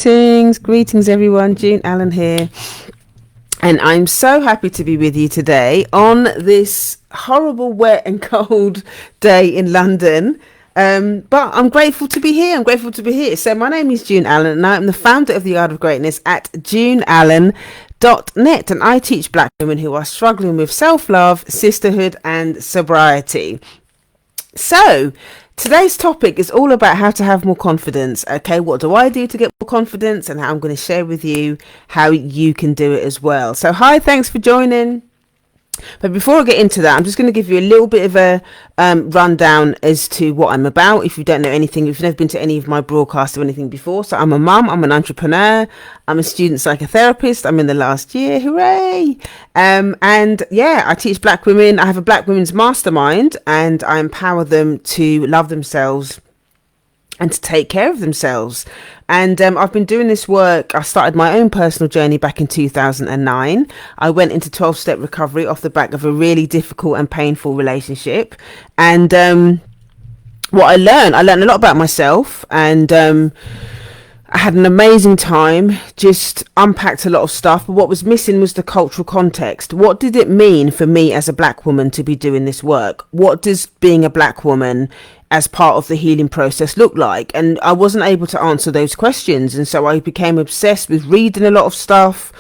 Greetings everyone, June Allen here, and I'm so happy to be with you today on this horrible, wet and cold day in London, but I'm grateful to be here. So my name is June Allen and I'm the founder of the Art of Greatness at juneallen.net, and I teach black women who are struggling with self-love, sisterhood and sobriety. So today's topic is all about how to have more confidence. Okay, what do I do to get more confidence, and how I'm going to share with you how you can do it as well. So hi, thanks for joining. But before I get into that, I'm just going to give you a little bit of a rundown as to what I'm about. If you don't know anything, if you've never been to any of my broadcasts or anything before. So I'm a mum, I'm an entrepreneur, I'm a student psychotherapist, I'm in the last year, hooray. And yeah, I teach black women. I have a black women's mastermind and I empower them to love themselves and to take care of themselves. And I've been doing this work. I started my own personal journey back in 2009. I went into 12-step recovery off the back of a really difficult and painful relationship. And what I learned a lot about myself, and I had an amazing time, just unpacked a lot of stuff. But what was missing was the cultural context. What did it mean for me as a black woman to be doing this work? What does being a black woman as part of the healing process look like? And I wasn't able to answer those questions, and so I became obsessed with reading a lot of stuff,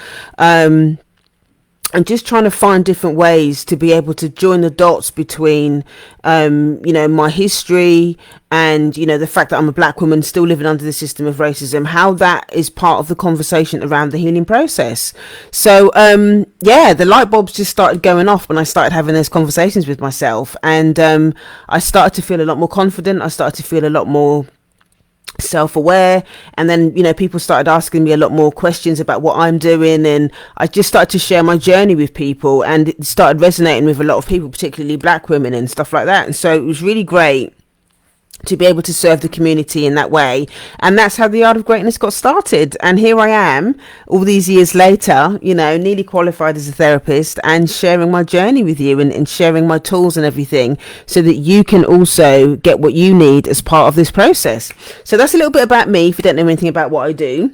and just trying to find different ways to be able to join the dots between my history and the fact that I'm a black woman still living under the system of racism, how that is part of the conversation around the healing process. So the light bulbs just started going off when I started having those conversations with myself, and I started to feel a lot more confident. I started to feel a lot more self-aware, and then people started asking me a lot more questions about what I'm doing, and I just started to share my journey with people, and it started resonating with a lot of people, particularly black women and stuff like that. And so it was really great to be able to serve the community in that way, and that's how the Art of Greatness got started. And here I am all these years later, nearly qualified as a therapist, and sharing my journey with you, and sharing my tools and everything, so that you can also get what you need as part of this process. So that's a little bit about me, if you don't know anything about what I do.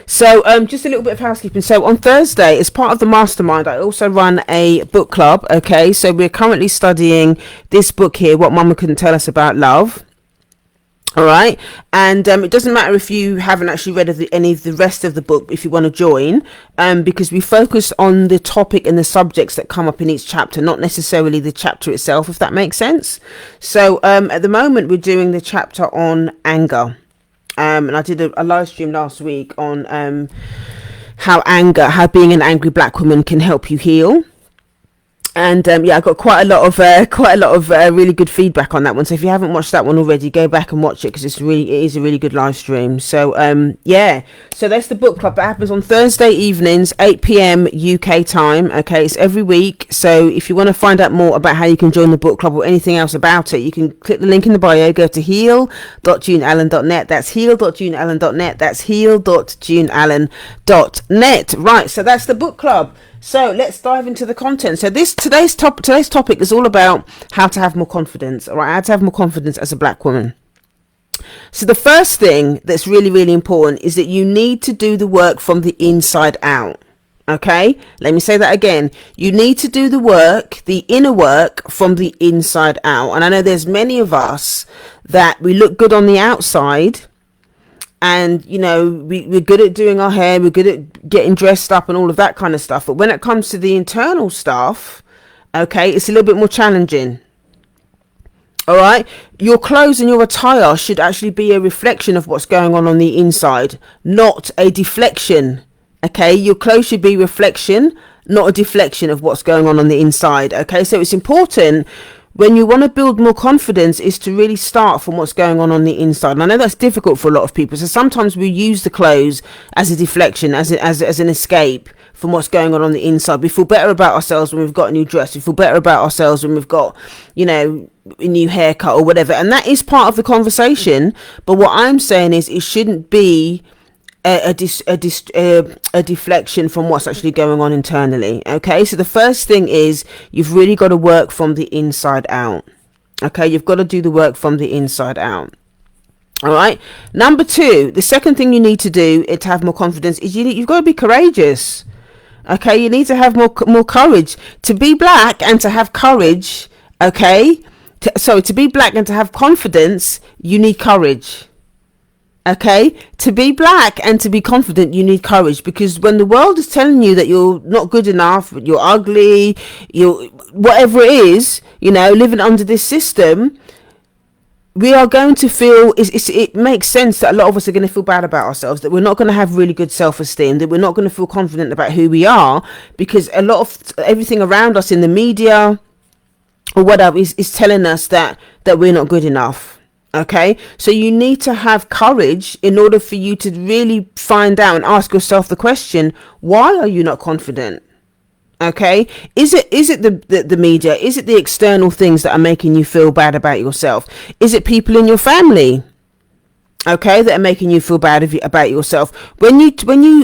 So just a little bit of housekeeping. So on Thursday, as part of the mastermind, I also run a book club. Okay, so we're currently studying this book here, What Mama Couldn't Tell Us About Love. All right, and it doesn't matter if you haven't actually read any of the rest of the book if you want to join, because we focus on the topic and the subjects that come up in each chapter, not necessarily the chapter itself, if that makes sense. So at the moment, we're doing the chapter on anger. And I did a live stream last week on how being an angry black woman can help you heal. And I got quite a lot of really good feedback on that one. So if you haven't watched that one already, go back and watch it, because it is a really good live stream. So so that's the book club that happens on Thursday evenings, 8 p.m. UK time. Okay, it's every week. So if you want to find out more about how you can join the book club or anything else about it, you can click the link in the bio, go to heal.juneallen.net. That's heal.juneallen.net. That's heal.juneallen.net. Right, so that's the book club. So let's dive into the content. So today's topic is all about how to have more confidence. All right, how to have more confidence as a black woman. So the first thing that's really, really important is that you need to do the work from the inside out. Okay, let me say that again. You need to do the work, the inner work, from the inside out. And I know there's many of us that we look good on the outside, and we're good at doing our hair, we're good at getting dressed up and all of that kind of stuff, but when it comes to the internal stuff, okay, it's a little bit more challenging. All right, your clothes and your attire should actually be a reflection of what's going on the inside, not a deflection. Okay, your clothes should be reflection, not a deflection of what's going on the inside. Okay, so it's important, when you want to build more confidence, is to really start from what's going on the inside. And I know that's difficult for a lot of people. So sometimes we use the clothes as a deflection, as an escape from what's going on the inside. We feel better about ourselves when we've got a new dress. We feel better about ourselves when we've got, a new haircut or whatever. And that is part of the conversation. But what I'm saying is it shouldn't be a deflection from what's actually going on internally. Okay, so the first thing is you've really got to work from the inside out. Okay, you've got to do the work from the inside out. All right. Number two, the second thing you need to do to have more confidence is you've got to be courageous. Okay, you need to have more courage to be black and to have courage. Okay, to be black and to have confidence, you need courage. Okay, to be black and to be confident, you need courage, because when the world is telling you that you're not good enough, you're ugly, you whatever it is, living under this system, we are going to feel, it makes sense that a lot of us are going to feel bad about ourselves, that we're not going to have really good self-esteem, that we're not going to feel confident about who we are, because a lot of everything around us in the media or whatever is telling us that we're not good enough. Okay, so you need to have courage in order for you to really find out and ask yourself the question, why are you not confident? Okay, is it the media? Is it the external things that are making you feel bad about yourself? Is it people in your family, okay, that are making you feel bad about yourself? When you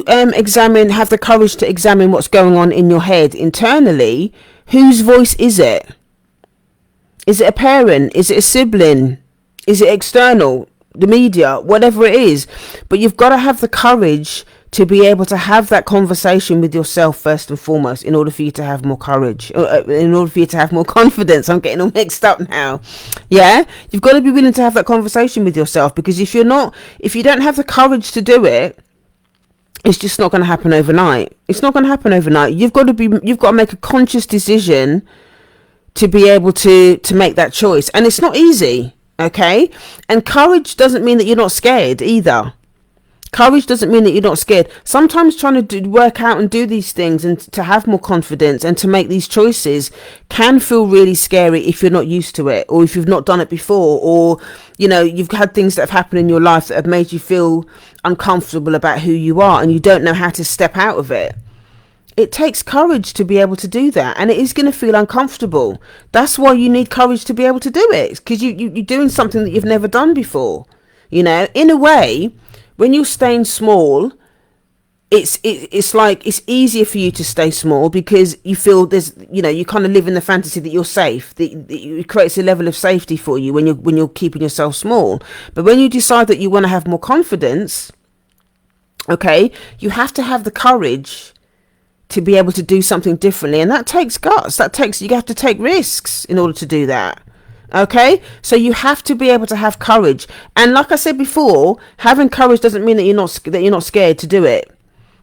have the courage to examine what's going on in your head internally, whose voice is it? Is it a parent? Is it a sibling? Is it external, the media, whatever it is? But you've got to have the courage to be able to have that conversation with yourself first and foremost, in order for you to have more courage, in order for you to have more confidence. I'm getting all mixed up now. Yeah, you've got to be willing to have that conversation with yourself, because if you don't have the courage to do it, it's just not going to happen overnight. It's not going to happen overnight. You've got to make a conscious decision to be able to make that choice, and it's not easy. Okay, and courage doesn't mean that you're not scared either. Courage doesn't mean that you're not scared. Sometimes trying to work out and do these things and to have more confidence and to make these choices can feel really scary if you're not used to it, or if you've not done it before, or you've had things that have happened in your life that have made you feel uncomfortable about who you are and you don't know how to step out of it. It takes courage to be able to do that, and it is going to feel uncomfortable. That's why you need courage to be able to do it, because you're doing something that you've never done before. In a way, when you're staying small, it's like it's easier for you to stay small, because you feel there's you kind of live in the fantasy that you're safe. That it creates a level of safety for you when you're keeping yourself small. But when you decide that you want to have more confidence, okay, you have to have the courage to be able to do something differently, and that takes guts. You have to take risks in order to do that. Okay, so you have to be able to have courage, and like I said before, having courage doesn't mean that you're not scared to do it.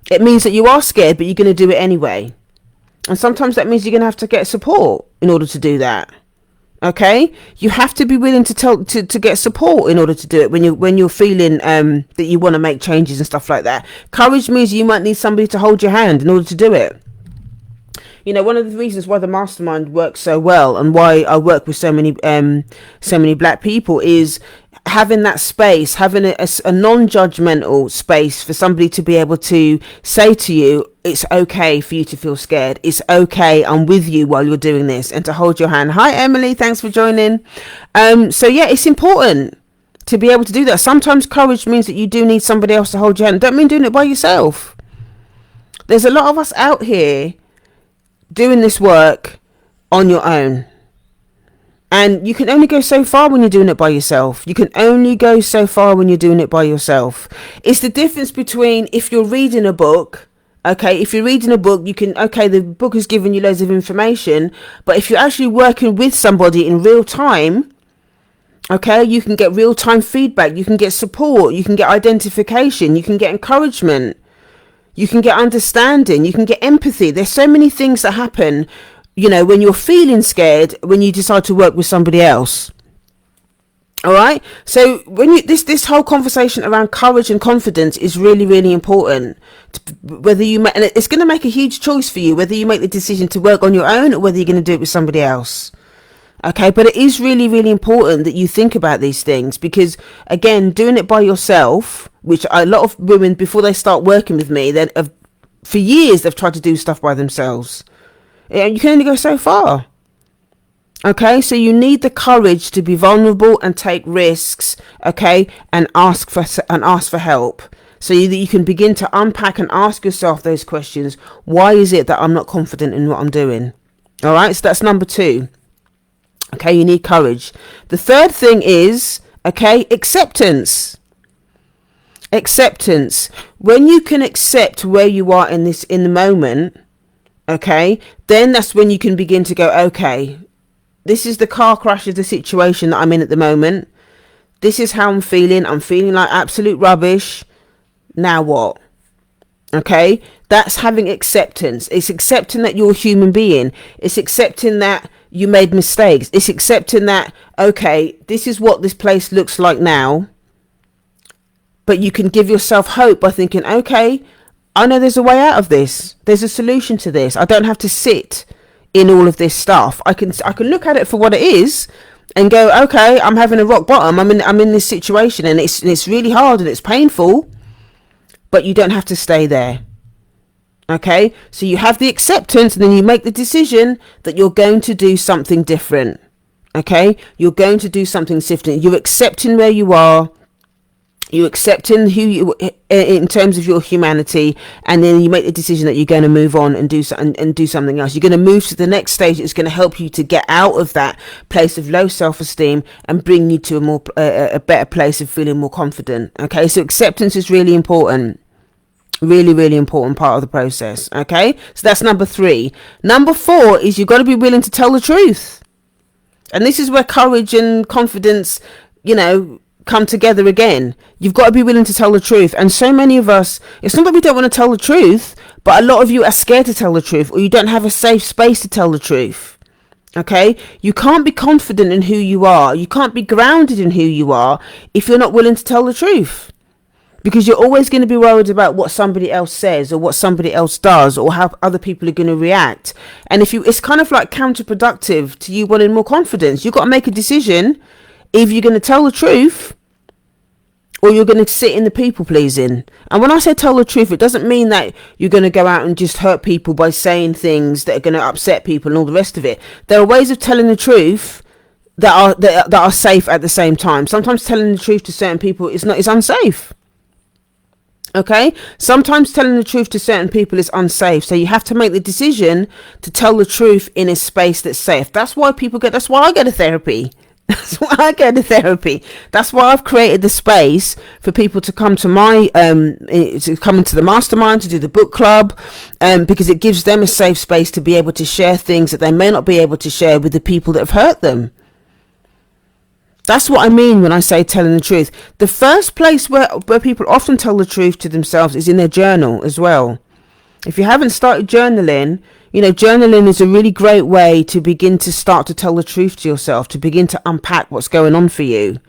It means that you are scared, but you're going to do it anyway, and sometimes that means you're going to have to get support in order to do that. Okay, you have to be willing to get support in order to do it when you're feeling that you want to make changes and stuff like that. Courage means you might need somebody to hold your hand in order to do it. One of the reasons why the mastermind works so well, and why I work with so many black people, is having that space, having a non-judgmental space for somebody to be able to say to you, it's okay for you to feel scared. It's okay. I'm with you while you're doing this, and to hold your hand. Hi, Emily. Thanks for joining. So yeah, it's important to be able to do that. Sometimes courage means that you do need somebody else to hold your hand. Don't mean doing it by yourself. There's a lot of us out here doing this work on your own. And you can only go so far when you're doing it by yourself. You can only go so far when you're doing it by yourself. It's the difference between if you're reading a book. Okay, if you're reading a book, the book has given you loads of information. But if you're actually working with somebody in real time, okay, you can get real time feedback. You can get support. You can get identification. You can get encouragement. You can get understanding. You can get empathy. There's so many things that happen when you're feeling scared, when you decide to work with somebody else. All right. So when this whole conversation around courage and confidence is really, really important. Whether and it's going to make a huge choice for you, whether you make the decision to work on your own or whether you're going to do it with somebody else. Okay. But it is really, really important that you think about these things, because again, doing it by yourself, which a lot of women, before they start working with me, for years they've tried to do stuff by themselves. You can only go so far. Okay, so you need the courage to be vulnerable and take risks, okay, and ask for help, so that you can begin to unpack and ask yourself those questions. Why is it that I'm not confident in what I'm doing? All right, so that's number 2. Okay, you need courage. The third thing is, Okay, acceptance. When you can accept where you are in the moment, okay, then that's when you can begin to go, okay, this is the car crash of the situation that I'm in at the moment. This is how I'm feeling like absolute rubbish. Now what? Okay, that's having acceptance. It's accepting that you're a human being. It's accepting that you made mistakes. It's accepting that, okay, this is what this place looks like now. But you can give yourself hope by thinking, okay, I know there's a way out of this. There's a solution to this. I don't have to sit in all of this stuff. I can look at it for what it is and go, okay, I'm having a rock bottom. I'm in this situation, and it's really hard and it's painful, but you don't have to stay there. Okay, so you have the acceptance, and then you make the decision that you're going to do something different. Okay, you're going to do something different. You're accepting where you are. You're accepting who you in terms of your humanity, and then you make the decision that you're going to move on and do something else. You're going to move to the next stage. It's going to help you to get out of that place of low self-esteem and bring you to a better place of feeling more confident. Okay, so acceptance is really important. Really, really important part of the process. Okay, so that's number 3. Number 4 is you've got to be willing to tell the truth, and this is where courage and confidence, come together again. You've got to be willing to tell the truth. And so many of us, it's not that we don't want to tell the truth, but a lot of you are scared to tell the truth, or you don't have a safe space to tell the truth. Okay, you can't be confident in who you are, you can't be grounded in who you are if you're not willing to tell the truth. Because you're always going to be worried about what somebody else says or what somebody else does or how other people are going to react. And it's kind of like counterproductive to you wanting more confidence. You've got to make a decision. Either you're going to tell the truth or you're going to sit in the people pleasing. And when I say tell the truth, it doesn't mean that you're going to go out and just hurt people by saying things that are going to upset people and all the rest of it. There are ways of telling the truth that are safe at the same time. Sometimes telling the truth to certain people is unsafe. Okay, sometimes telling the truth to certain people is unsafe, so you have to make the decision to tell the truth in a space that's safe. That's why I go to therapy. That's why I've created the space for people to come to to come into the mastermind, to do the book club, because it gives them a safe space to be able to share things that they may not be able to share with the people that have hurt them. That's what I mean when I say telling the truth. The first place where people often tell the truth to themselves is in their journal as well. If you haven't started journaling, journaling is a really great way to begin to start to tell the truth to yourself, to begin to unpack what's going on for you,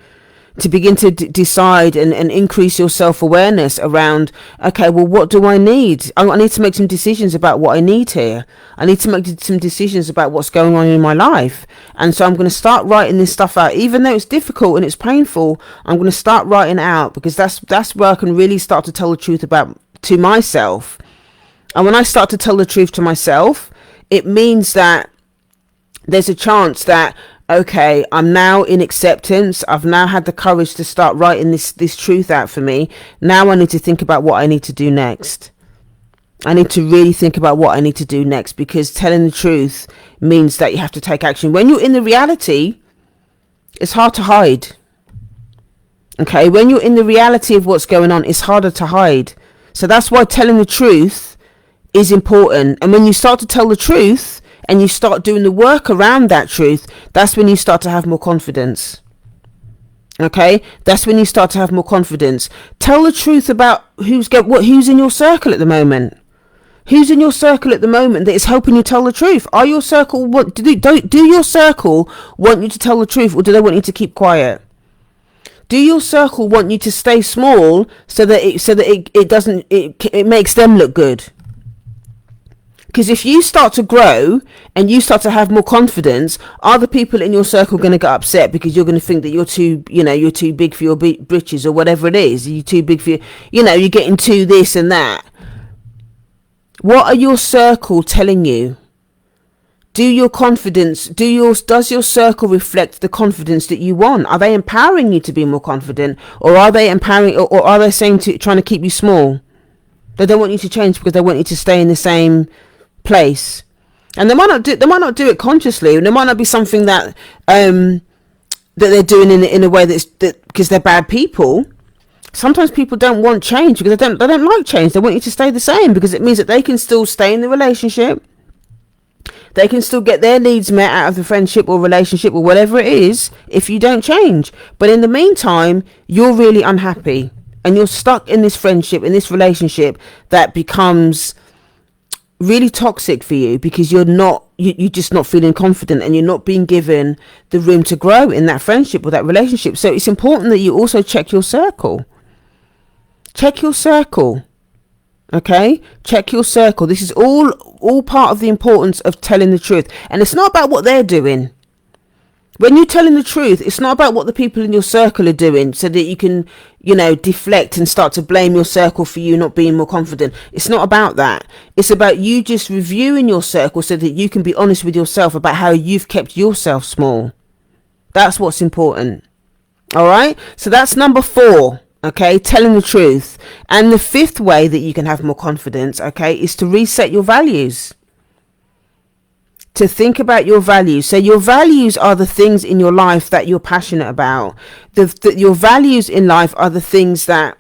to begin to decide and increase your self-awareness around, okay, well, what do I need? I need to make some decisions about what I need here. I need to make some decisions about what's going on in my life. And so I'm going to start writing this stuff out. Even though it's difficult and it's painful, I'm going to start writing it out, because that's where I can really start to tell the truth to myself. And when I start to tell the truth to myself, it means that there's a chance that, okay, I'm now in acceptance. I've now had the courage to start writing this truth out for me. Now I need to think about what I need to do next. I need to really think about what I need to do next, because telling the truth means that you have to take action. When you're in the reality, it's hard to hide. Okay, when you're in the reality of what's going on, it's harder to hide. So that's why telling the truth is important. And when you start to tell the truth and you start doing the work around that truth, that's when you start to have more confidence. Okay, that's when you start to have more confidence. Tell the truth about who's in your circle at the moment. Who's in your circle at the moment that is helping you tell the truth? Are your circle do your circle want you to tell the truth, or do they want you to keep quiet? Do your circle want you to stay small so that it makes them look good? Because if you start to grow and you start to have more confidence, are the people in your circle going to get upset because you're going to think that you're too big for your britches, or whatever it is? You're too big for you're getting too this and that. What are your circle telling you? Does your circle reflect the confidence that you want? Are they empowering you to be more confident, or are they are they trying to keep you small? They don't want you to change because they want you to stay in the same place. And they might not do it consciously, and there might not be something that that they're doing in a way that because they're bad people. Sometimes people don't want change because they don't like change. They want you to stay the same because it means that they can still stay in the relationship. They can still get their needs met out of the friendship or relationship or whatever it is if you don't change. But in the meantime, you're really unhappy and you're stuck in this friendship, in this relationship that becomes really toxic for you because you're just not feeling confident and you're not being given the room to grow in that friendship or that relationship. So it's important that you also check your circle. Check your circle. Okay, check your circle. This is all part of the importance of telling the truth. And it's not about what they're doing. When you're telling the truth, it's not about what the people in your circle are doing so that you can, deflect and start to blame your circle for you not being more confident. It's not about that. It's about you just reviewing your circle so that you can be honest with yourself about how you've kept yourself small. That's what's important. All right. So that's number 4. Okay, telling the truth. And the 5th way that you can have more confidence, okay, is to reset your values. To think about your values. So your values are the things in your life that you're passionate about. Your values in life are the things that,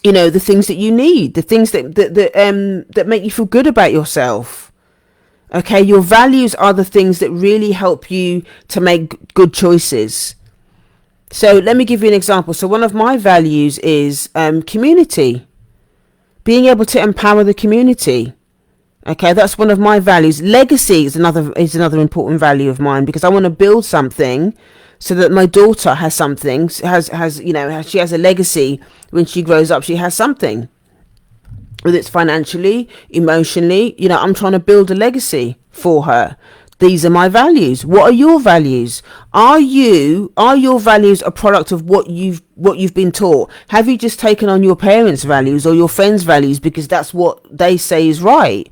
the things that you need, the things that make you feel good about yourself. Okay, your values are the things that really help you to make good choices. So let me give you an example. So one of my values is community, being able to empower the community. Okay, that's one of my values. Legacy is another important value of mine because I want to build something so that my daughter has something, she has a legacy when she grows up. She has something, whether it's financially, emotionally. I'm trying to build a legacy for her. These are my values. What are your values? Are your values a product of what you've been taught? Have you just taken on your parents' values or your friends' values because that's what they say is right?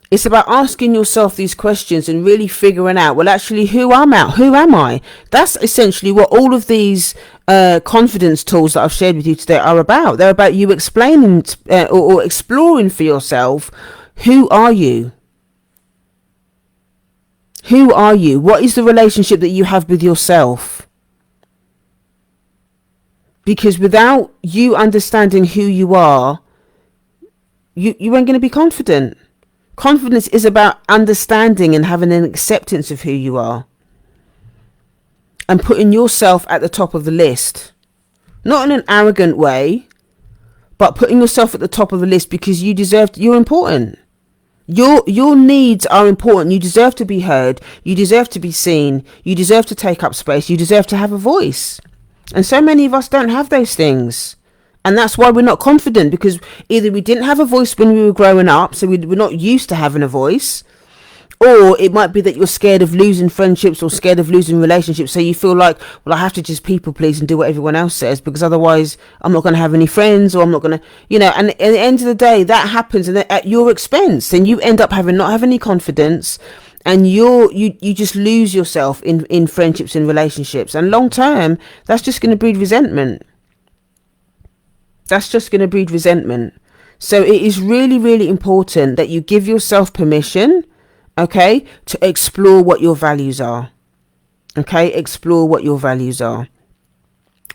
It's about asking yourself these questions and really figuring out, well, actually, who am I? That's essentially what all of these confidence tools that I've shared with you today are about. They're about you explaining or exploring for yourself, who are you? Who are you? What is the relationship that you have with yourself? Because without you understanding who you are, you ain't going to be confident. Confidence is about understanding and having an acceptance of who you are. And putting yourself at the top of the list. Not in an arrogant way, but putting yourself at the top of the list because you're important. Your needs are important. You deserve to be heard. You deserve to be seen. You deserve to take up space. You deserve to have a voice. And so many of us don't have those things. And that's why we're not confident, because either we didn't have a voice when we were growing up, so we're not used to having a voice, or it might be that you're scared of losing friendships or scared of losing relationships. So you feel like, well, I have to just people please and do what everyone else says because otherwise I'm not going to have any friends, or I'm not going to, and at the end of the day, that happens and at your expense. Then you end up not having any confidence, and you just lose yourself in friendships and relationships. And long term, that's just going to breed resentment. That's just going to breed resentment. So it is really, really important that you give yourself permission, okay, to explore what your values are. Okay, explore what your values are.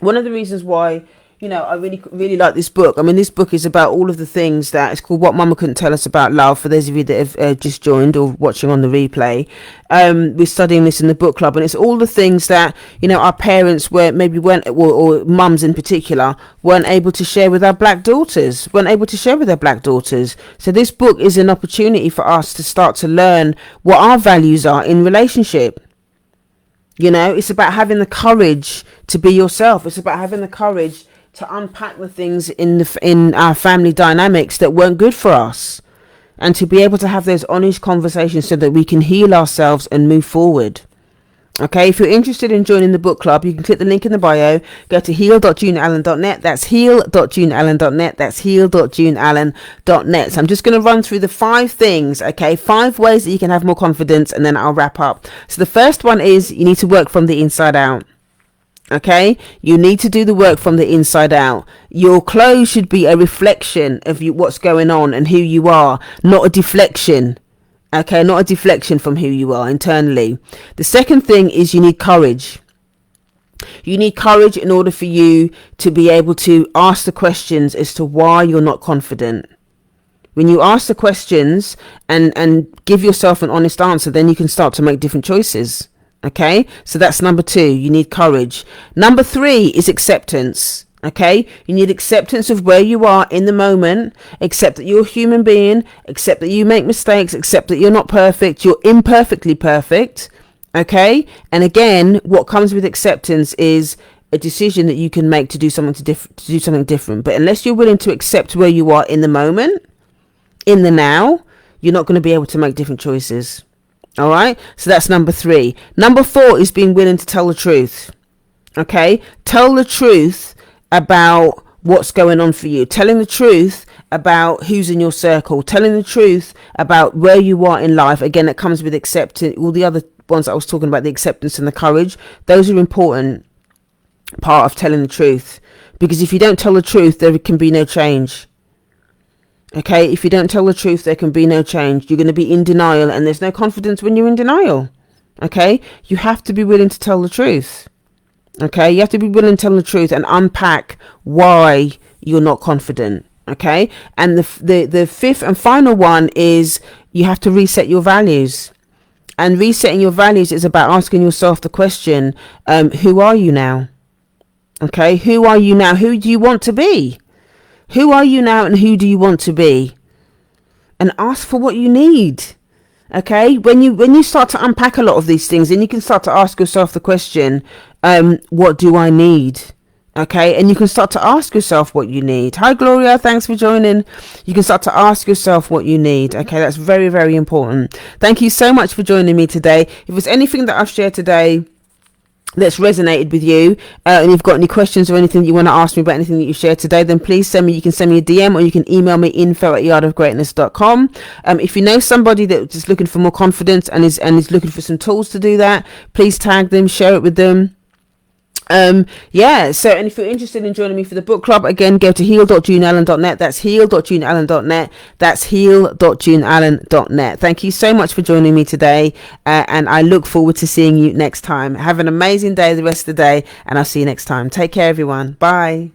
One of the reasons why, I really, really like this book. I mean, this book is about all of the things that, it's called What Mama Couldn't Tell Us About Love, for those of you that have just joined or watching on the replay. We're studying this in the book club, and it's all the things that, our parents weren't, or mums in particular, weren't able to share with our black daughters, So this book is an opportunity for us to start to learn what our values are in relationship. It's about having the courage to be yourself. It's about having the courage to unpack the things in our family dynamics that weren't good for us, and to be able to have those honest conversations so that we can heal ourselves and move forward. Okay, if you're interested in joining the book club, you can click the link in the bio, go to heal.juneallen.net. That's heal.juneallen.net. That's heal.juneallen.net. So I'm just going to run through the 5 things, okay, 5 ways that you can have more confidence, and then I'll wrap up. So the first one is you need to work from the inside out. Okay, you need to do the work from the inside out. Your clothes should be a reflection of what's going on and who you are, not a deflection. Okay, not a deflection from who you are internally. The second thing is you need courage. You need courage in order for you to be able to ask the questions as to why you're not confident. When you ask the questions and give yourself an honest answer, then you can start to make different choices. Okay, so that's number 2. You need courage. Number 3 is acceptance. Okay, you need acceptance of where you are in the moment. Accept that you're a human being. Accept that you make mistakes. Accept that you're not perfect. You're imperfectly perfect. Okay, and again, what comes with acceptance is a decision that you can make to do something different. But unless you're willing to accept where you are in the moment, in the now, you're not going to be able to make different choices. All right, so that's number 3. Number 4 is being willing to tell the truth. Okay, tell the truth about what's going on for you, telling the truth about who's in your circle, telling the truth about where you are in life. Again, it comes with accepting all the other ones that I was talking about, the acceptance and the courage. Those are important part of telling the truth, because if you don't tell the truth, there can be no change. Okay, if you don't tell the truth, there can be no change. You're going to be in denial, and there's no confidence when you're in denial. Okay, you have to be willing to tell the truth. Okay, you have to be willing to tell the truth and unpack why you're not confident. Okay, and the fifth and final one is you have to reset your values. And resetting your values is about asking yourself the question, who are you now? Okay, who are you now? Who do you want to be? Who are you now, and who do you want to be? And ask for what you need. Okay, when you start to unpack a lot of these things, then you can start to ask yourself the question, what do I need? Okay, and you can start to ask yourself what you need. Hi Gloria, thanks for joining. You can start to ask yourself what you need. Okay, that's very, very important. Thank you so much for joining me today. If there's anything that I've shared today that's resonated with you, and you've got any questions or anything you want to ask me about anything that you shared today, then please you can send me a DM, or you can email me info@yardofgreatness.com. If you know somebody that's just looking for more confidence and is looking for some tools to do that, please tag them, share it with them. And if you're interested in joining me for the book club, again, go to heal.juneallen.net. That's heal.juneallen.net. That's heal.juneallen.net. Thank you so much for joining me today, and I look forward to seeing you next time. Have an amazing day the rest of the day, and I'll see you next time. Take care, everyone. Bye.